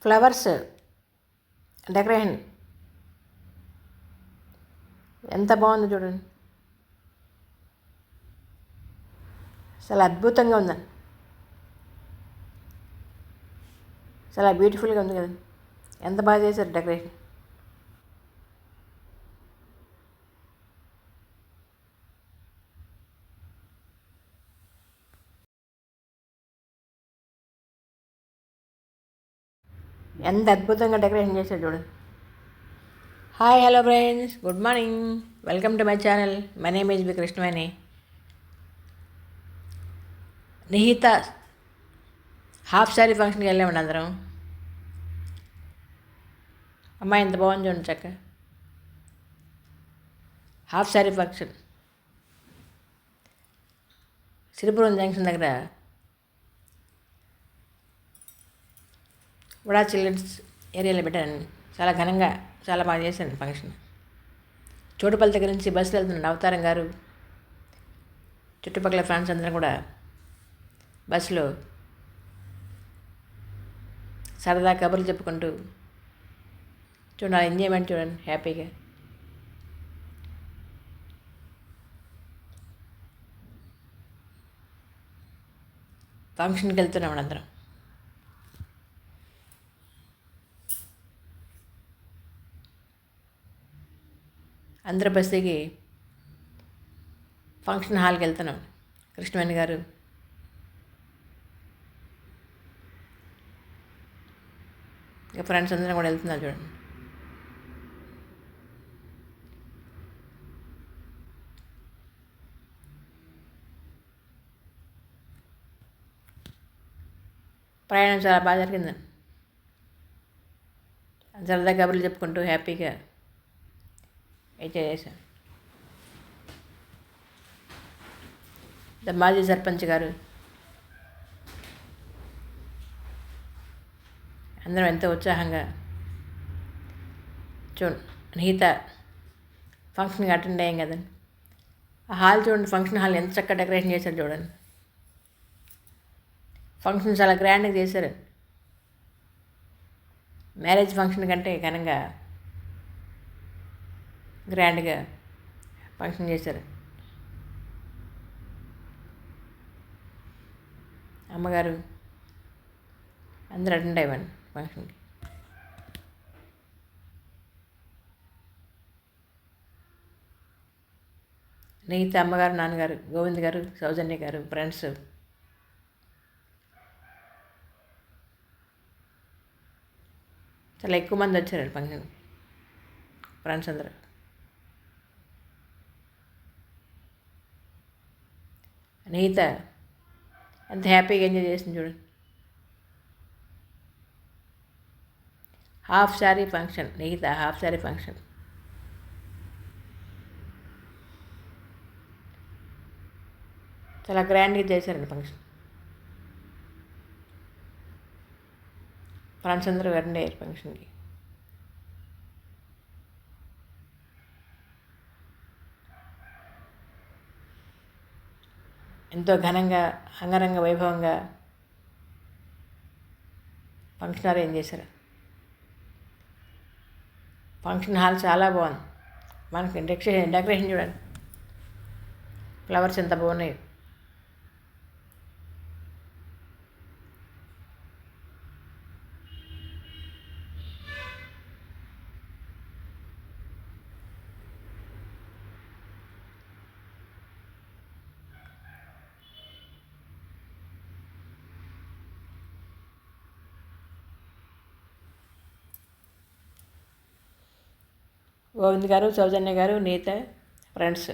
Flowers decoration ఎంత బాగుందో చూడండి. చాలా అద్భుతంగా ఉందండి. చాలా బ్యూటిఫుల్గా ఉంది కదండి. ఎంత బాగా చేశారు డెకరేషన్. ఎంత అద్భుతంగా డెకరేషన్ చేశారు చూడండి. Hi, hello friends, good morning. Welcome to my channel. My name is B Krishnaveni. Nihitha half saree ఫంక్షన్కి వెళ్ళామండి అందరం. అమ్మాయి ఎంత బాగుంది చూడండి, చక్క half saree function Siripuram junction దగ్గర వడా చిల్డ్రన్స్ ఏరియాలో పెట్టానండి. చాలా ఘనంగా చాలా బాగా చేశాను ఫంక్షన్. చోటుపల్లి దగ్గర నుంచి బస్సులు వెళ్తున్నాను. అవతారం గారు చుట్టుపక్కల ఫ్రెండ్స్ అందరం కూడా బస్సులో సరదా కబుర్లు చెప్పుకుంటూ చూడండి, ఎంజాయ్మెంట్ చూడండి, హ్యాపీగా. ఫంక్షన్కి వెళ్తున్నాం అందరం. అందరూ బస్ దిగి ఫంక్షన్ హాల్కి వెళ్తున్నాం. కృష్ణవేణి గారు, ఇక ఫ్రెండ్స్ అందరం కూడా వెళ్తున్నారు చూడండి. ప్రయాణం చాలా బాగా జరిగిందండి. సరదా కబుర్లు చెప్పుకుంటూ హ్యాపీగా ఎంజాయ్ చేశాను. మాజీ సర్పంచ్ గారు అందరం ఎంతో ఉత్సాహంగా చూడండి. నిహిత ఫంక్షన్కి అటెండ్ అయ్యాం కదండి. ఆ హాల్ చూడండి, ఫంక్షన్ హాల్ ఎంత చక్కగా డెకరేషన్ చేశారు చూడండి. ఫంక్షన్ చాలా గ్రాండ్గా చేశారు. మ్యారేజ్ ఫంక్షన్ కంటే ఘనంగా గ్రాండ్గా ఫంక్షన్ చేశారు. అమ్మగారు అందరూ అటెండ్ అయ్యాను ఫంక్షన్కి. నీత అమ్మగారు, నాన్నగారు, గోవింద్ గారు, సౌజన్య గారు, ఫ్రెండ్స్ చాలా ఎక్కువ మంది వచ్చారండి ఫంక్షన్. ఫ్రెండ్స్ అందరూ నీత ఎంత హ్యాపీగా ఎంజాయ్ చేసింది చూడండి. Half saree function, Neeta half saree function చాలా గ్రాండ్గా చేశారండి ఫంక్షన్. ఫ్రెండ్స్ అందరూ అటెండ్ అయ్యారు ఫంక్షన్కి. ఎంతో ఘనంగా, అంగరంగ వైభవంగా ఫంక్షన్ అరేంజ్ చేశారు. ఫంక్షన్ హాల్ చాలా బాగుంది. మనకి డెకరేషన్ చూడండి, ఫ్లవర్స్ ఎంత బాగున్నాయి. గోవింద్ గారు, సౌజన్య గారు, నీత, ఫ్రెండ్స్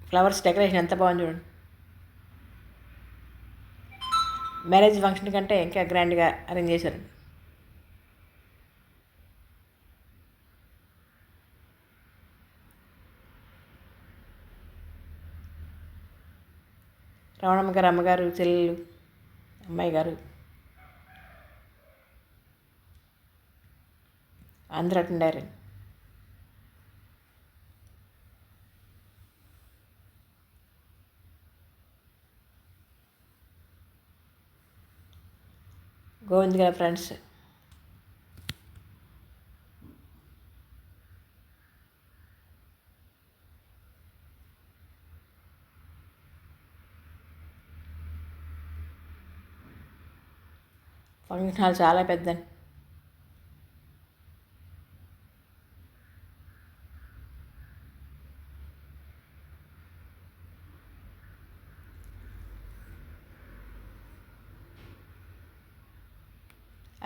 ఫ్లవర్స్ డెకరేషన్ ఎంత బాగుంది చూడండి. మ్యారేజ్ ఫంక్షన్ కంటే ఇంకా గ్రాండ్గా అరేంజ్ చేశారు. రమణమ్మ గారు, అమ్మగారు, చెల్లెలు, అమ్మాయి గారు అందరూ అటెండారు. గోవింద్ గారి ఫ్రెండ్స్. ఫంక్షన్ హాల్ చాలా పెద్దండి.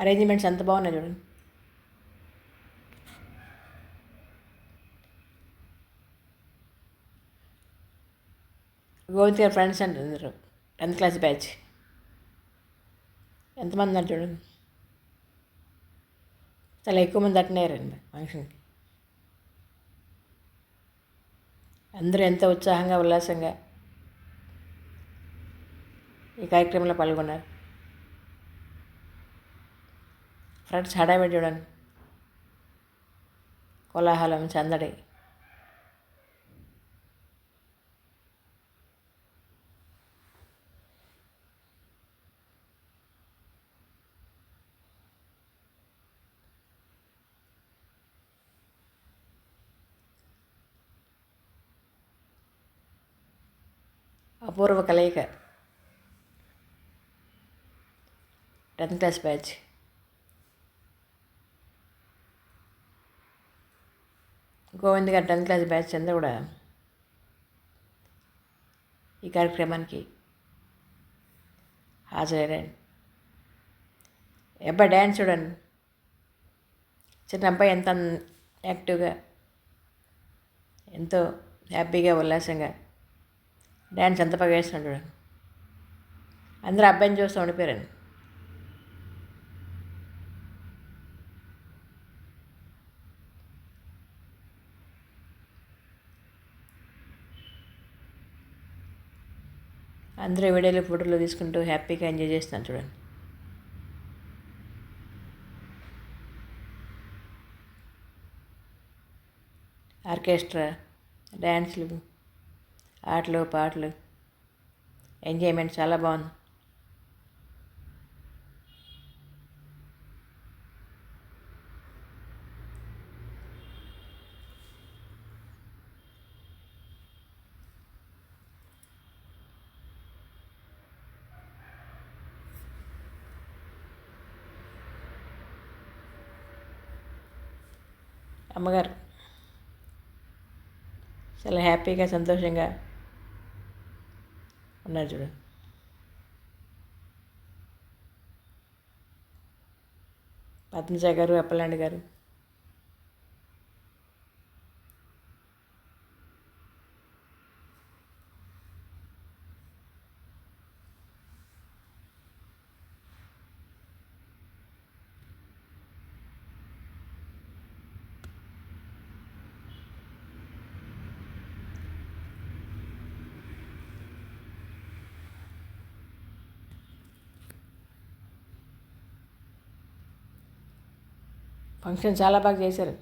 అరేంజ్మెంట్స్ ఎంత బాగున్నాయి చూడండి. గోవింద్ గారి ఫ్రెండ్స్ అండి అందరూ 10th క్లాస్ బ్యాచ్. ఎంతమంది ఉన్నారు చూడండి. చాలా ఎక్కువ మంది అటెండ్ ఫంక్షన్కి. అందరూ ఎంతో ఉత్సాహంగా ఉల్లాసంగా ఈ కార్యక్రమంలో పాల్గొన్నారు. ఫ్రెండ్స్ హడావిడి చూడండి, కోలాహలం, సందడి. అపూర్వ కలయిక 10th క్లాస్ బ్యాచ్. గోవింద్ గారు 10th క్లాస్ బ్యాచ్ అంతా కూడా ఈ కార్యక్రమానికి హాజరయ్యారండి. అబ్బాయి డ్యాన్స్ చూడండి, చిన్న అబ్బాయి ఎంత యాక్టివ్గా, ఎంతో హ్యాపీగా ఉల్లాసంగా డ్యాన్స్ ఎంత బాగా వేస్తున్నాడు చూడండి. అందరూ అబ్బాయిని చూస్తూ ఉండిపోయారండి. అందరూ వీడియోలు ఫోటోలు తీసుకుంటూ హ్యాపీగా ఎంజాయ్ చేస్తున్నారు చూడండి. ఆర్కెస్ట్రా, డ్యాన్స్లు, ఆటలు, పాటలు, ఎంజాయ్మెంట్ చాలా బాగుంది. అమ్మగారు చాలా హ్యాపీగా సంతోషంగా ఉన్నారు చూడు. పద్మజ గారు, అప్పలాంటి గారు, ఫంక్షన్ చాలా బాగా చేశారు.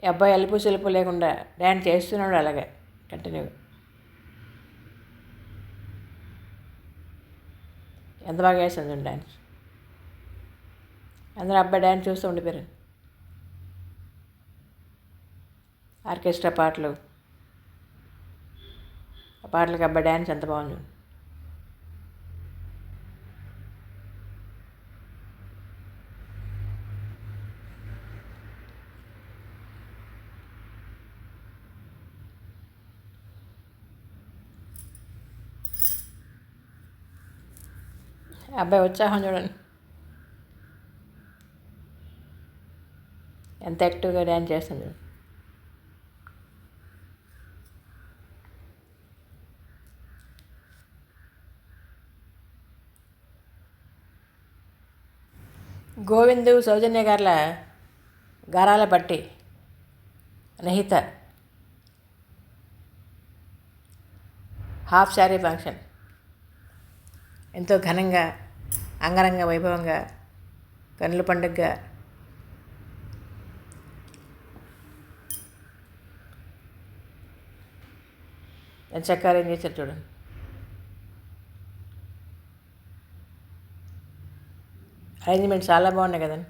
ఈ అబ్బాయి అలుపు సెలుపు లేకుండా డ్యాన్స్ చేస్తున్నాడు అలాగే కంటిన్యూగా. ఎంత బాగా వేస్తుంది డ్యాన్స్. అందరూ అబ్బాయి డ్యాన్స్ చూస్తూ ఉండిపోయారు. ఆర్కెస్ట్రా పాటలు, ఆ పాటలకి అబ్బాయి డ్యాన్స్ ఎంత బాగుంది. అబ్బాయి ఉత్సాహం చూడండి, ఎంత యాక్టివ్గా డ్యాన్స్ చేస్తుంది. గోవిందు, సౌజన్య గార్ల గారాల పట్టి నహిత హాఫ్ శారీ ఫంక్షన్ ఎంతో ఘనంగా అంగరంగ వైభవంగా కన్నుల పండుగగా ఎంత చక్కగా అరేంజ్ చేశారు చూడండి. అరేంజ్మెంట్ చాలా బాగున్నాయి కదండి.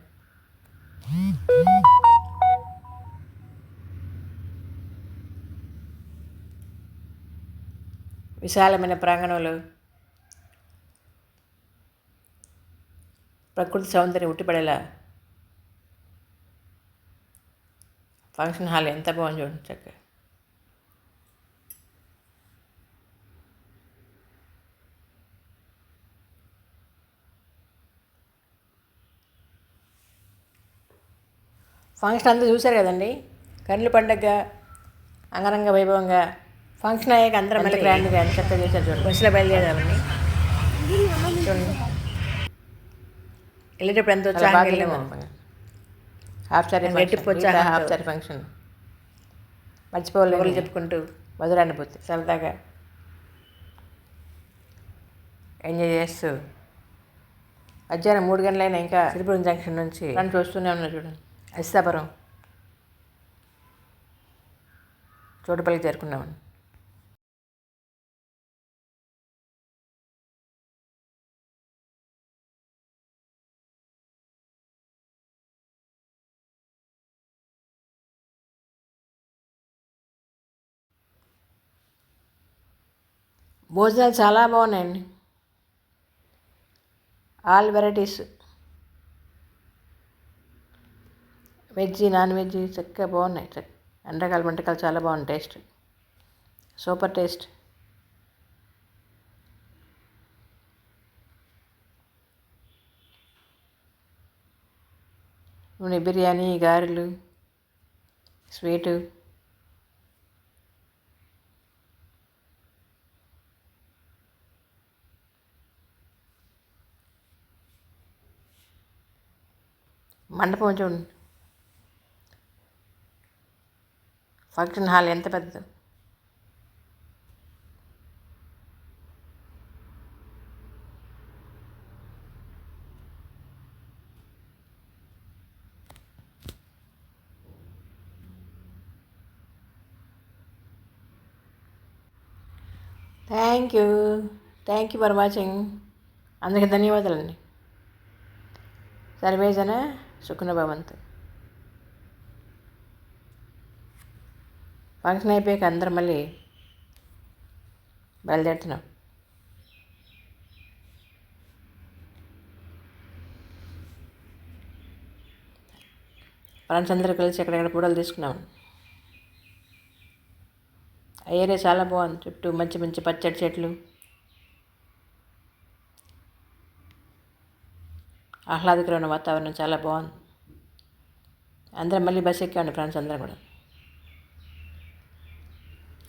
విశాలమైన ప్రాంగణంలో ప్రకృతి సౌందర్యం ఉట్టిపడేలా ఫంక్షన్ హాల్ ఎంత బాగుంది చూడండి చక్కగా. ఫంక్షన్ అంతా చూశారు కదండి. కన్నుల పండగగా అంగరంగ వైభవంగా ఫంక్షన్ అయ్యాక అందరం మళ్ళీ గ్రాండ్గా ఎంత చక్కగా చేశారు చూడండి. బస్సులో బయలుదేరామని చూడండి. వెళ్ళేటప్పుడు ఎంత ఉత్సాహంగా వెళ్ళాము. హాఫ్ సారీ గట్టికి వచ్చా హాఫ్ సారీ ఫంక్షన్ మర్చిపోవాలి. ఎవరు చెప్పుకుంటూ మధురానుభూతి సరదాగా ఎంజాయ్ చేస్తూ మధ్యాహ్నం 3 గంటలైనా ఇంకా సిరిపురం జంక్షన్ నుంచి నన్ను చూస్తూనే ఉన్నా చూడండి. అసితాపురం చోటుపల్లికి చేరుకున్నామని. భోజనాలు చాలా బాగున్నాయండి. All varieties, veg non veg చక్కగా బాగున్నాయి. ఎండాకాలం వంటకాలు చాలా బాగున్నాయి. Taste super taste. నూనె బిర్యానీ, గారెలు, స్వీటు, మండపం చూడండి. ఫంక్షన్ హాల్ ఎంత పెద్దదో. Thank you for watching. అందరికీ ధన్యవాదాలండి. సర్వేజన సుఖినో భవంతు. ఫంక్షన్ అయిపోయాక అందరం మళ్ళీ బయలుదేరుతున్నాం. ఫ్రెండ్స్ అందరూ కలిసి ఎక్కడెక్కడ ఫోటోలు తీసుకున్నాం. ఆ ఏరియా చాలా బాగుంది. చుట్టూ మంచి మంచి పచ్చడి చెట్లు, ఆహ్లాదకరమైన వాతావరణం చాలా బాగుంది. అందరం మళ్ళీ బస్ ఎక్కామండి. ఫ్రెండ్స్ అందరం కూడా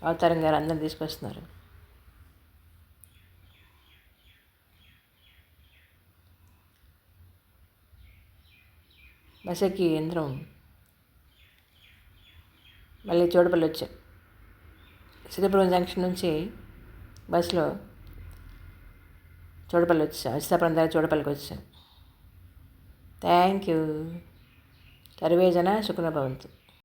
అవతారం గారు అందరం తీసుకొస్తున్నారు. బస్ ఎక్కి అందరం మళ్ళీ చోటుపల్లి వచ్చాం. సిరిపురం జంక్షన్ నుంచి బస్సులో చోటుపల్లి వచ్చాం. అసితాపురం దగ్గర చోటుపల్లికి వచ్చాం. Thank you. సర్వేజన సుఖినో భవంతు.